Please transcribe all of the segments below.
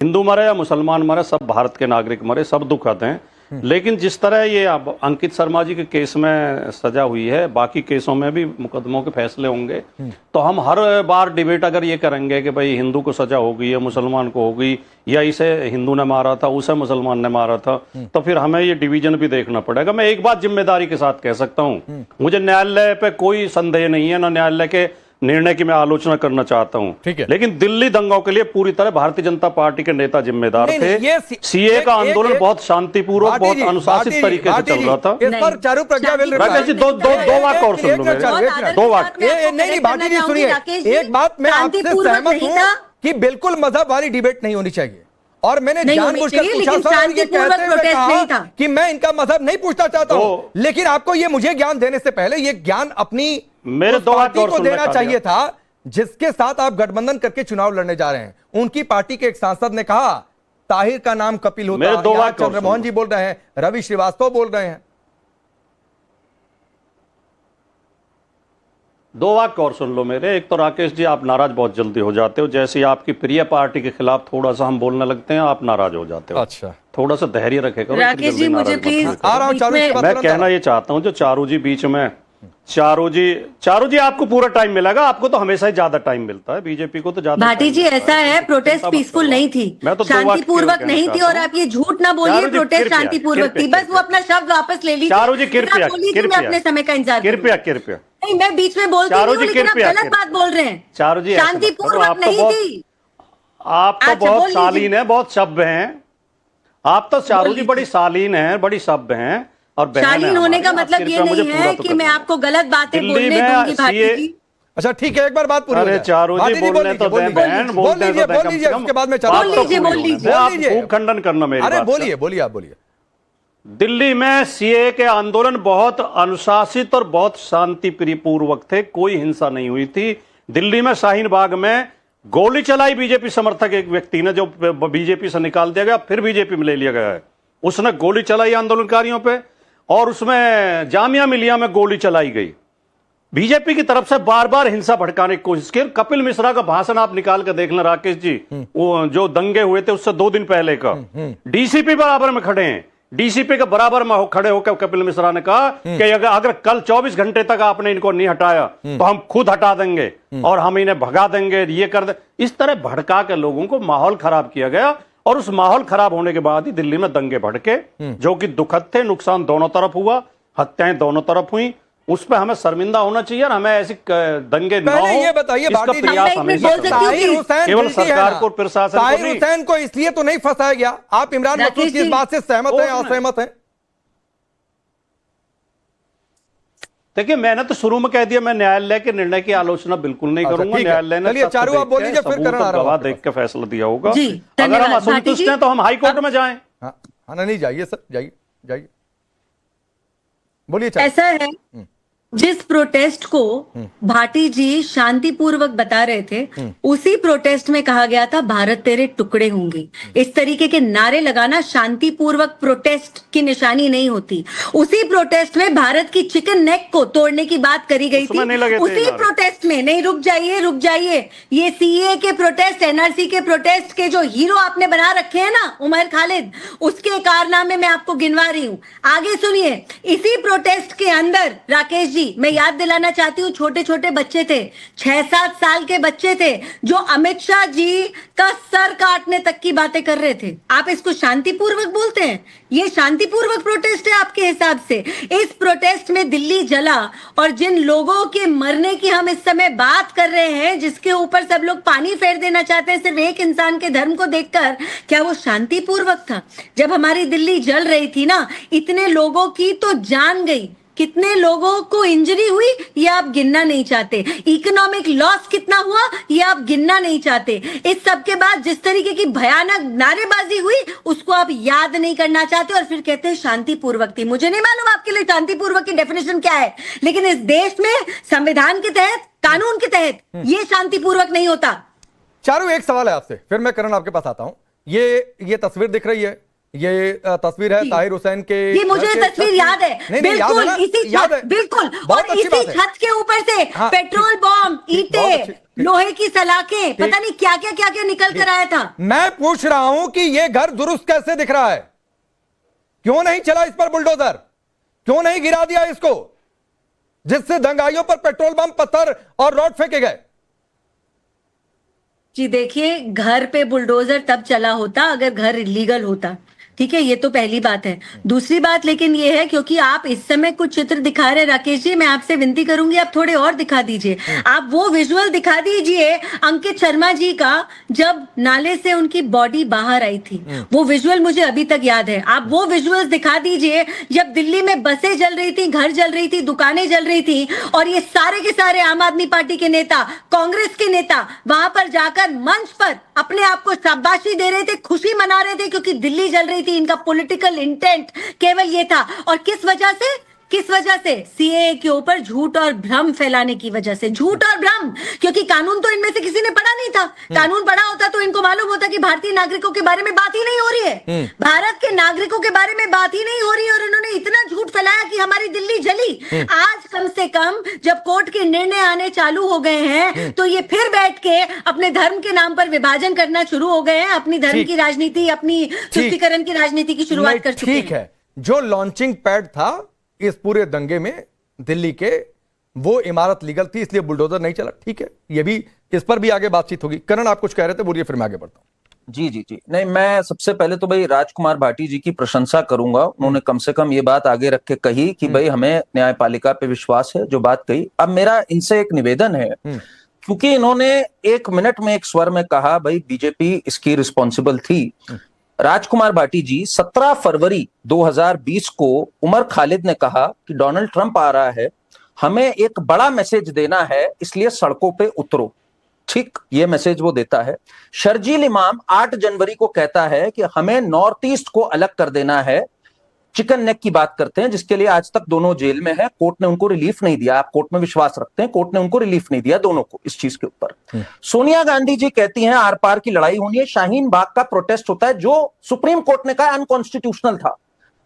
हिंदू मरे या मुसलमान मरे, सब भारत के नागरिक मरे, सब दुखद हैं। लेकिन जिस तरह ये अब अंकित शर्मा जी के केस में सजा हुई है, बाकी केसों में भी मुकदमों के फैसले होंगे, तो हम हर बार डिबेट अगर ये करेंगे कि भाई हिंदू को सजा हो गई है, मुसलमान को हो गई, या इसे हिंदू ने मारा था, उसे मुसलमान ने मारा था, तो फिर हमें ये डिवीजन भी देखना पड़ेगा। मैं एक बात जिम्मेदारी के साथ कह सकता हूँ, मुझे न्यायालय पे कोई संदेह नहीं है, ना न्यायालय के निर्णय की मैं आलोचना करना चाहता हूँ, लेकिन दिल्ली दंगों के लिए पूरी तरह भारतीय जनता पार्टी के नेता जिम्मेदार थे। सीए का आंदोलन बहुत शांतिपूर्वक, बहुत अनुशासित तरीके से चल रहा था। इस पर चारू प्रज्ञा दो वाक और सुन लो मेरे, 2 वाक। नहीं भाटी जी सुनिए, एक बात मैं आपसे सहमत हूँ कि बिल्कुल मजहब वाली डिबेट नहीं होनी चाहिए, और मैंने जानबूझकर पूछा सर, ये कहते हुए कहा कि मैं इनका मजहब नहीं पूछना चाहता हूँ, लेकिन आपको ये मुझे ज्ञान देने से पहले ये ज्ञान अपनी मेरे दो पार्टी को देना चाहिए था जिसके साथ आप गठबंधन करके चुनाव लड़ने जा रहे हैं। उनकी पार्टी के एक सांसद ने कहा ताहिर का नाम कपिल होता है, चंद्रमोहन जी बोल रहे हैं, रवि श्रीवास्तव बोल रहे हैं। 2 वाक्य और सुन लो मेरे। एक तो राकेश जी, आप नाराज बहुत जल्दी हो जाते हो, जैसे ही आपकी प्रिय पार्टी के खिलाफ थोड़ा सा हम बोलने लगते हैं आप नाराज हो जाते हो। अच्छा, थोड़ा सा धैर्य रखे करो राकेश जी, मुझे प्लीज मैं कहना ये चाहता हूँ, जो चारू जी बीच में, चारू जी आपको पूरा टाइम मिलेगा, आपको तो हमेशा ही ज्यादा टाइम मिलता है, बीजेपी को तो ज्यादा। भाटी जी, ऐसा है, प्रोटेस्ट पीसफुल नहीं थी, शांतिपूर्वक नहीं थी, और आप ये झूठ ना बोलिए प्रोटेस्ट शांतिपूर्वक थी। बस वो अपना शब्द वापस ले लीजिए। चारू जी कृपया अपने समय का इंतजार, कृपया नहीं, मैं बीच में बोलती हूँ, लेकिन आप गलत बात बोल रहे हैं। चारू जी शांतिपूर्वक नहीं थी। आप तो बहुत शालीन है, बहुत सभ्य हैं आप तो। चारू जी बड़ी शालीन है, बड़ी सभ्य हैं, और शालीन होने का मतलब ये नहीं है कि मैं आपको गलत बातें बोलने दूंगी भाटी जी। अच्छा ठीक है, एक बार बात पूरी। अरे चारू जी बोलने तो दें, बहन बोल लीजिए, उसके बाद में बोल लीजिए। आप खूब खंडन करना मेरी बात। अरे बोलिए आप बोलिए। दिल्ली में सीए के आंदोलन बहुत अनुशासित और बहुत शांतिपूर्वक थे, कोई हिंसा नहीं हुई थी। दिल्ली में शाहीन बाग में गोली चलाई बीजेपी समर्थक एक व्यक्ति ने, जो बीजेपी से निकाल दिया गया, फिर बीजेपी में ले लिया गया है। उसने गोली चलाई आंदोलनकारियों पे, और उसमें जामिया मिलिया में गोली चलाई गई। बीजेपी की तरफ से बार बार हिंसा भड़काने की कोशिश की। कपिल मिश्रा का भाषण आप निकाल कर देख लें राकेश जी, वो जो दंगे हुए थे उससे 2 दिन पहले का, डीसीपी बराबर में खड़े हैं, डीसीपी के बराबर में खड़े होकर कपिल मिश्रा ने कहा कि अगर कल 24 घंटे तक आपने इनको नहीं हटाया तो हम खुद हटा देंगे और हम इन्हें भगा देंगे, ये कर दे। इस तरह भड़का के लोगों को माहौल खराब किया गया, और उस माहौल खराब होने के बाद ही दिल्ली में दंगे भड़के, जो कि दुखद थे। नुकसान दोनों तरफ हुआ, हत्याएं दोनों तरफ हुई। उस पर हमें शर्मिंदा होना चाहिए, और हमें ऐसी दंगे ना हो, ये बताइए इसका प्रयास हमेशा केवल सरकार को, प्रशासन को नहीं। हुसैन को इसलिए तो नहीं फंसाया गया। आप इमरान मसूद की इस बात से सहमत हैं, असहमत हैं? देखिए, मैंने तो शुरू में कह दिया, मैं न्यायालय के निर्णय की आलोचना बिल्कुल नहीं करूंगा। न्यायालय ने चारू आप बोल लीजिए, फिर गवाह देख के फैसला दिया होगा। अगर हम असंतुष्ट हैं तो हम हाई कोर्ट में जाएं। हाँ नहीं, जाइए सर, जाइए बोलिए। ऐसा है, जिस प्रोटेस्ट को भाटी जी शांतिपूर्वक बता रहे थे, उसी प्रोटेस्ट में कहा गया था भारत तेरे टुकड़े होंगे। इस तरीके के नारे लगाना शांतिपूर्वक प्रोटेस्ट की निशानी नहीं होती। उसी प्रोटेस्ट में भारत की चिकन नेक को तोड़ने की बात करी गई थी। उसी प्रोटेस्ट में, नहीं रुक जाइए, ये सीए के प्रोटेस्ट, एनआरसी के प्रोटेस्ट के जो हीरो आपने बना रखे हैं ना, उमर खालिद, उसके कारनामे मैं आपको गिनवा रही हूं। आगे सुनिए। इसी प्रोटेस्ट के अंदर राकेश जी, मैं याद दिलाना चाहती हूँ, छोटे छोटे बच्चे थे, 6-7 साल के बच्चे थे, जो अमित शाह जी का सर काटने तक की बातें कर रहे थे। आप इसको शांतिपूर्वक बोलते हैं? ये शांतिपूर्वक प्रोटेस्ट है आपके हिसाब से? इस प्रोटेस्ट में दिल्ली जला, और जिन लोगों के मरने की हम इस समय बात कर रहे हैं, जिसके ऊपर सब लोग पानी फेर देना चाहते हैं सिर्फ एक इंसान के धर्म को देखकर, क्या वो शांतिपूर्वक था? जब हमारी दिल्ली जल रही थी ना, इतने लोगों की तो जान गई, कितने लोगों को इंजरी हुई ये आप गिनना नहीं चाहते, इकोनॉमिक लॉस कितना हुआ ये आप गिनना नहीं चाहते। इस सब के बाद जिस तरीके की भयानक नारेबाजी हुई उसको आप याद नहीं करना चाहते, और फिर कहते हैं शांतिपूर्वक थी। मुझे नहीं मालूम आपके लिए शांतिपूर्वक की डेफिनेशन क्या है, लेकिन इस देश में संविधान के तहत, कानून के तहत ये शांतिपूर्वक नहीं होता। चारू, एक सवाल है आपसे, फिर मैं करण आपके पास आता हूं। ये तस्वीर दिख रही है, ये तस्वीर है ताहिर हुसैन के। ये मुझे घर के तस्वीर याद है। नहीं, बिल्कुल याद है इसी याद है। बिल्कुल बहुत और अच्छी बात इसी है। छत के ऊपर से हाँ, पेट्रोल बॉम्ब, ईंटें, लोहे की सलाखें, पता नहीं क्या क्या निकल कर आया था। मैं पूछ रहा हूं कि ये घर दुरुस्त कैसे दिख रहा है? क्यों नहीं चला इस पर बुलडोजर? क्यों नहीं गिरा दिया इसको, जिससे दंगाइयों पर पेट्रोल बम, पत्थर और रॉड फेंके गए? जी देखिए, घर पे बुलडोजर तब चला होता अगर घर इलीगल होता, ठीक है, ये तो पहली बात है। दूसरी बात लेकिन ये है, क्योंकि आप इस समय कुछ चित्र दिखा रहे राकेश जी, मैं आपसे विनती करूंगी आप थोड़े और दिखा दीजिए। आप वो विजुअल दिखा दीजिए अंकित शर्मा जी का, जब नाले से उनकी बॉडी बाहर आई थी, वो विजुअल मुझे अभी तक याद है। आप वो विजुअल्स दिखा दीजिए जब दिल्ली में बसें जल रही थी, घर जल रही थी, दुकानें जल रही थी, और ये सारे के सारे आम आदमी पार्टी के नेता, कांग्रेस के नेता वहां पर जाकर मंच पर अपने आप को शाबाशी दे रहे थे, खुशी मना रहे थे, क्योंकि दिल्ली जल रही थी। इनका पॉलिटिकल इंटेंट केवल ये था। और किस वजह से सीएए के ऊपर झूठ और भ्रम फैलाने की वजह से, झूठ और भ्रम, क्योंकि कानून तो इनमें से किसी ने पढ़ा नहीं था। कानून पढ़ा होता तो इनको मालूम होता कि भारतीय नागरिकों के बारे में बात ही नहीं हो रही है, भारत के नागरिकों के बारे में बात ही नहीं हो रही है, और इन्होंने इतना झूठ फैलाया कि हमारी दिल्ली जली। आज कम से कम जब कोर्ट के निर्णय आने चालू हो गए हैं, तो ये फिर बैठ के अपने धर्म के नाम पर विभाजन करना शुरू हो गए हैं, अपनी धर्म की राजनीति, अपनी तुष्टीकरण की राजनीति की शुरुआत कर चुके हैं। ठीक है, जो लॉन्चिंग पैड था इस पूरे दंगे में दिल्ली के, वो इमारत लीगल थी, इसलिए बुलडोजर नहीं चला। ठीक है, ये भी, इस पर भी आगे बातचीत होगी। करण, आप कुछ कह रहे थे, बोलिए, फिर मैं आगे बढ़ता हूं। जी नहीं, मैं सबसे पहले तो भाई राजकुमार भाटी जी की प्रशंसा करूंगा। उन्होंने कम से कम ये बात आगे रख के कही कि भाई हमें न्यायपालिका पे विश्वास है, जो बात कही। अब मेरा इनसे एक निवेदन है, क्योंकि इन्होंने 1 मिनट में एक स्वर में कहा भाई बीजेपी इसकी रिस्पॉन्सिबल थी। राजकुमार भाटी जी, 17 फरवरी 2020 को उमर खालिद ने कहा कि डोनाल्ड ट्रंप आ रहा है, हमें एक बड़ा मैसेज देना है, इसलिए सड़कों पे उतरो। ठीक, ये मैसेज वो देता है। शर्जील इमाम 8 जनवरी को कहता है कि हमें नॉर्थ ईस्ट को अलग कर देना है। चिकन नेक की बात करते हैं, जिसके लिए आज तक दोनों जेल में है, कोर्ट ने उनको रिलीफ नहीं दिया। आप कोर्ट में विश्वास रखते हैं, कोर्ट ने उनको रिलीफ नहीं दिया दोनों को इस चीज के ऊपर। सोनिया गांधी जी कहती हैं आर पार की लड़ाई होनी है, शाहीन बाग का प्रोटेस्ट होता है, जो सुप्रीम कोर्ट ने कहा अनकॉन्स्टिट्यूशनल था।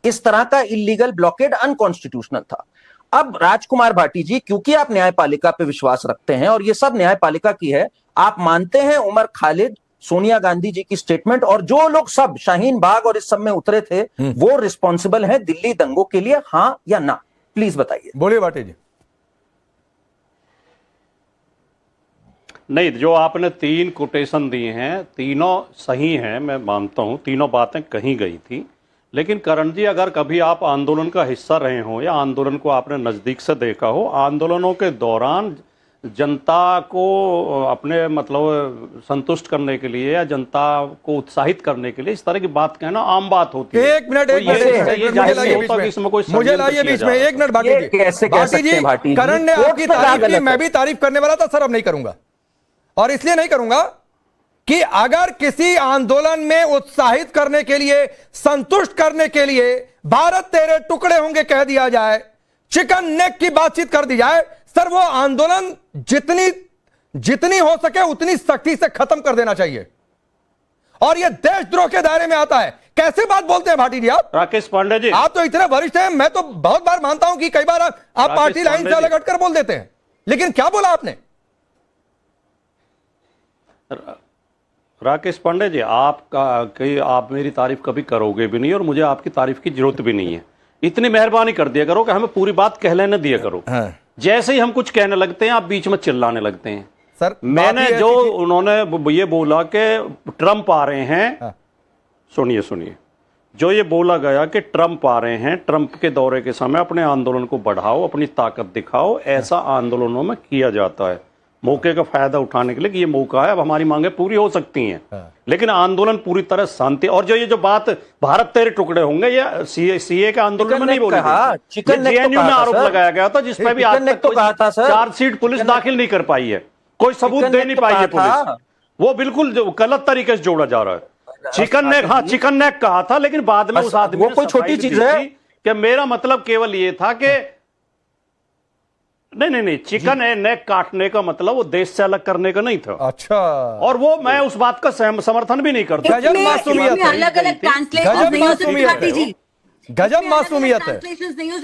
इस तरह का इलीगल ब्लॉकेड अनकॉन्स्टिट्यूशनल था। अब राजकुमार भाटी जी, क्योंकि आप न्यायपालिका पे विश्वास रखते हैं और ये सब न्यायपालिका की है, आप मानते हैं उमर खालिद, सोनिया गांधी जी की स्टेटमेंट और जो लोग सब शाहीन बाग और इस सब में उतरे थे, वो रिस्पॉन्सिबल हैं दिल्ली दंगों के लिए, हाँ या ना? प्लीज बताइए। बोलिए भाटी जी। नहीं, जो आपने 3 कोटेशन दिए हैं, तीनों सही हैं, मैं मानता हूं, तीनों बातें कही गई थी। लेकिन करण जी, अगर कभी आप आंदोलन का हिस्सा रहे हो या आंदोलन को आपने नजदीक से देखा हो, आंदोलनों के दौरान जनता को अपने मतलब संतुष्ट करने के लिए या जनता को उत्साहित करने के लिए इस तरह की बात कहना आम बात होती है। एक मिनट मुझे लाइए बीच में, 1 मिनट भाटी जी। करण ने आपकी तारीफ की, मैं भी तारीफ करने वाला था सर, अब नहीं करूंगा। और इसलिए नहीं करूंगा कि अगर किसी आंदोलन में उत्साहित करने के लिए, संतुष्ट करने के लिए भारत तेरे टुकड़े होंगे कह दिया जाए, चिकन नेक की बातचीत कर दी जाए, सर वो आंदोलन जितनी हो सके उतनी सख्ती से खत्म कर देना चाहिए। और ये देशद्रोह के दायरे में आता है। कैसे बात बोलते हैं भाटी जी आप? राकेश पांडे जी, आप तो इतने वरिष्ठ हैं, मैं तो बहुत बार मानता हूं कि कई बार आप पार्टी लाइन से अलग हटकर बोल देते हैं, लेकिन क्या बोला आपने? राकेश पांडे जी, आप मेरी तारीफ कभी करोगे भी नहीं और मुझे आपकी तारीफ की जरूरत भी नहीं है। इतनी मेहरबानी कर दिया करो कि हमें पूरी बात कह लेने दिया करो। हाँ। जैसे ही हम कुछ कहने लगते हैं आप बीच में चिल्लाने लगते हैं। सर, मैंने जो उन्होंने ये बोला कि ट्रंप आ रहे हैं, हाँ। सुनिए, जो ये बोला गया कि ट्रंप आ रहे हैं, ट्रंप के दौरे के समय अपने आंदोलन को बढ़ाओ, अपनी ताकत दिखाओ, ऐसा आंदोलनों में किया जाता है मौके का फायदा उठाने के लिए कि ये मौका है, अब हमारी मांगे पूरी हो सकती हैं। हाँ। लेकिन आंदोलन पूरी तरह शांति, और जो बात भारत तेरे टुकड़े होंगे, ये सीए के आंदोलन में नहीं बोली, जेएनयू में आरोप लगाया गया था, जिसपे भी आज तक चार्जशीट पुलिस दाखिल नहीं कर पाई है, कोई सबूत दे नहीं पाई है पुलिस। वो बिल्कुल गलत तरीके से जोड़ा जा रहा है। चिकन नेक कहा था, लेकिन बाद में उस आदमी वो कोई छोटी चीज है कि मेरा मतलब केवल ये था कि नहीं, चिकन नेक काटने का मतलब वो देश से अलग करने का नहीं था। अच्छा, और वो मैं उस बात का समर्थन भी नहीं करता। गजब मासूमियत है, अलग अलग गजब मासूमियत है, गजब मासूमियत है,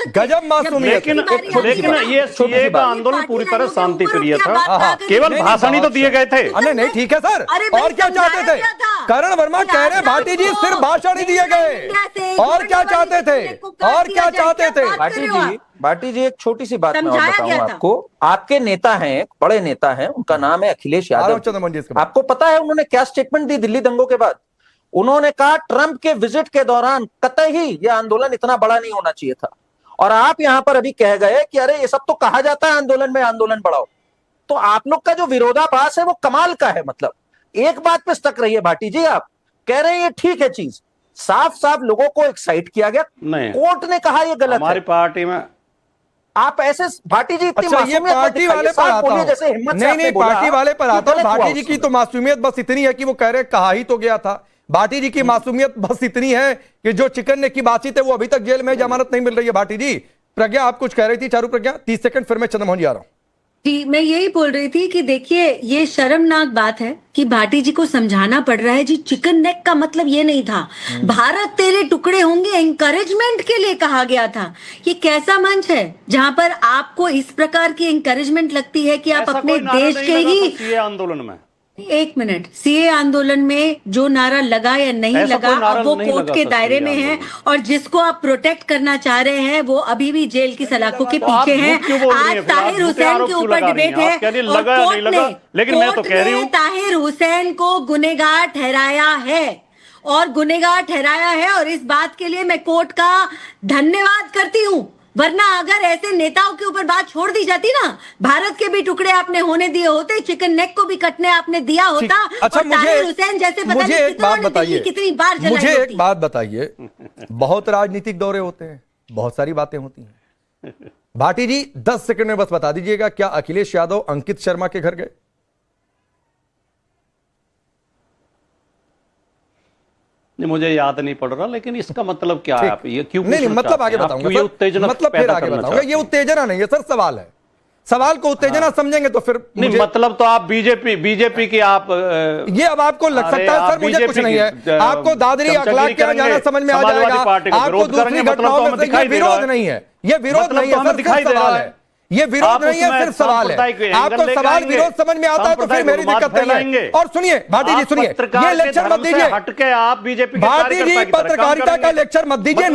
गजब मासूमियत है। लेकिन ये सीए का आंदोलन पूरी तरह शांति प्रिय था, केवल भाषण ही तो दिए गए थे। नहीं ठीक है सर, और क्या चाहते थे? करण वर्मा कह रहे भाटी जी सिर्फ भाषण ही दिए गए, और क्या चाहते थे? और क्या चाहते थे? भाटी जी एक छोटी सी बात मैं और बताऊं आपको। आपके नेता हैं, बड़े नेता हैं, उनका नाम है अखिलेश यादव। आपको पता है उन्होंने क्या स्टेटमेंट दी दिल्ली दंगों के बाद? उन्होंने कहा ट्रंप के विजिट के दौरान कतई ही यह आंदोलन इतना बड़ा नहीं होना चाहिए था। और आप यहां पर अभी कह गए कि अरे ये सब तो कहा जाता है आंदोलन में, आंदोलन बढ़ाओ। तो आप लोग का जो विरोधाभास है वो कमाल का है। मतलब एक बात पे स्टक रही है भाटी जी, आप कह रहे हैं ये ठीक है चीज, साफ साफ लोगों को एक्साइट किया गया, कोर्ट ने कहा ये गलत है। हमारी पार्टी में आप ऐसे भाटी जी इतनी अच्छा, ये पार्टी वाले पर आता हूं। जैसे हिम्मत से नहीं पार्टी वाले पर आता हूं। भाटी जी की तो मासूमियत बस इतनी है कि वो कह रहे कहा ही तो गया था। भाटी जी की मासूमियत बस इतनी है कि जो चिकन नेक की बातचीत है वो अभी तक जेल में, जमानत नहीं मिल रही है। भाटी जी, प्रज्ञा आप कुछ कह रही थी, चारू प्रज्ञा 30 सेकंड, फिर मैं चंद्रमोहन जी आ रहा हूं। जी, मैं यही बोल रही थी कि देखिए ये शर्मनाक बात है कि भाटी जी को समझाना पड़ रहा है जी चिकन नेक का मतलब ये नहीं था, भारत तेरे टुकड़े होंगे एंकरेजमेंट के लिए कहा गया था। ये कैसा मंच है जहां पर आपको इस प्रकार की एंकरेजमेंट लगती है कि आप अपने देश के ही आंदोलन में, एक मिनट, सीए आंदोलन में जो नारा लगा या नहीं लगा अब वो कोर्ट के दायरे में है, और जिसको आप प्रोटेक्ट करना चाह रहे हैं वो अभी भी जेल की सलाखों के पीछे हैं। आज ताहिर हुसैन के ऊपर डिबेट है और कोर्ट ने ताहिर हुसैन को गुनहगार ठहराया है, और गुनहगार ठहराया है, और इस बात के लिए मैं कोर्ट का धन्यवाद करती हूँ। वरना अगर ऐसे नेताओं के ऊपर बात छोड़ दी जाती ना, भारत के भी टुकड़े आपने होने दिए होते, चिकन नेक को भी कटने आपने दिया होता। अच्छा, और ताहिर हुसैन जैसे पता नहीं एक बात बताइए, कितनी बार मुझे एक बात बताइए, बहुत राजनीतिक दौरे होते हैं, बहुत सारी बातें होती हैं। भाटी जी 10 सेकंड में बस बता दीजिएगा, क्या अखिलेश यादव अंकित शर्मा के घर गए? मुझे याद नहीं पड़ रहा, लेकिन इसका मतलब क्या है? आप ये क्यों नहीं मतलब आगे बताऊंगा, ये उत्तेजना, मतलब फिर आगे बताऊंगा। ये उत्तेजना नहीं है सर, सवाल है। सवाल को उत्तेजना समझेंगे तो फिर नहीं, मतलब तो आप बीजेपी की आप ये अब आपको लग सकता है सर, मुझे कुछ नहीं है। आपको दादरी अखलाक क्या जाना समझ में आ जाएगा, आपको दूसरी घटनाओं में ये विरोध नहीं है, ये विरोध नहीं है सर, सिर्फ सवाल है। ये विरोध नहीं है, सिर्फ सवाल है। आपको सवाल विरोध समझ में आता है तो फिर मेरी दिक्कत नहीं है। और सुनिए भाटी जी, सुनिए, ये लेक्चर मत दीजिए, हटके आप बीजेपी भाटी जी पत्रकारिता का लेक्चर मत दीजिए।